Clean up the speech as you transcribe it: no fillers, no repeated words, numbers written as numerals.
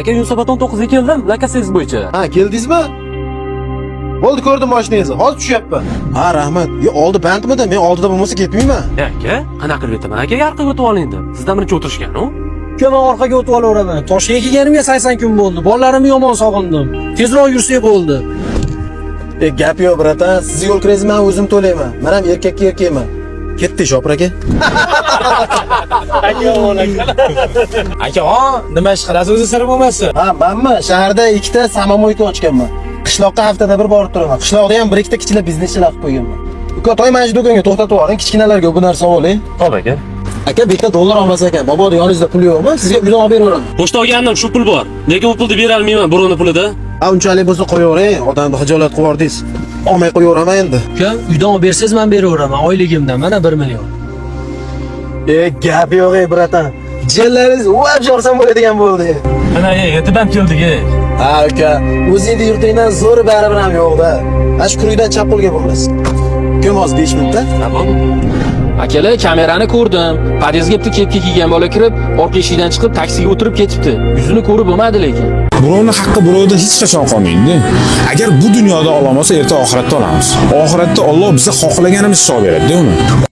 Aka Yunusobod 19 ga keldim, lokatsiyangiz bo'yicha. Ha, keldingizmi? Bo'ldi, ko'rdim mashinangizni. Hozir tushyapman. Ha, rahmat. Yo, oldi bandmidi? Men oldida bo'lmasa ketmayman. Aka, qanaqa qilib o'taman? Aka, yarqiga o'tib oling endi. Sizdan birinchi o'tirishgan-ku. Men orqaga o'tib olaveraman. Toshkentga kelganimga 80 kun bo'ldi. Bolalarimni yomon sog'indim. Tezroq yursak bo'ldi. Gap yo'q, bratan. Siz yo'l kirangizni men o'zim to'layman. Men ham erkakka erkakman. Ketdi Shopir aka. Aka, nima ish qilasiz o'zi sir bo'lmasa? Ha, menmi? Shaharda ikkita samomoyka ochganman. Qishloqqa haftada bir borib turaman. Qishloqda ham bir ikkita kichkina bizneschilar qilib qo'yganman. Uka, to'y mana shu do'konga to'xtatib yuboring, kichkinalarga bu narsa oling. Xo'p aka. Aka, bu yerda dollar olmas ekan. Boboni yoningizda pul yo'qmi? Sizga uydan olib beraveraman. Pochta olgandim, shu pul bor. Lekin u pulni bera olmayman, birovning pulida. Ha, unchalik bo'lsa qo'yavering. Odamni xijolat qilib yubordingiz. Olmay qo'yaveraman endi. Uka, uydan olib bersangiz men beraveraman. Oyligimdan mana 1 million. Gap yo'q ey, bratan. Jillaringiz o'yib jorsam bo'ladigan bo'ldi. Mana yetib ham keldik. Ha, uka, o'zingni yurtingdan zo'r baribir ham yo'q-da. Ashkuriydan chap qo'lga bo'lasiz. Kim hozir 5 minutda? Akalar, kamerani ko'rdim. Podyezdga bitta kepka kiygan bola kirib, orqa eshikdan chiqib taksiga o'tirib ketibdi. Yuzini ko'rib bo'lmadi lekin. Birovning haqqi birovda hech qachon qolmaydi. Agar bu dunyoda ololmasa, erta oxiratda olamiz. Oxiratda Alloh bizga xohlaganimiz hisob beradi, uni.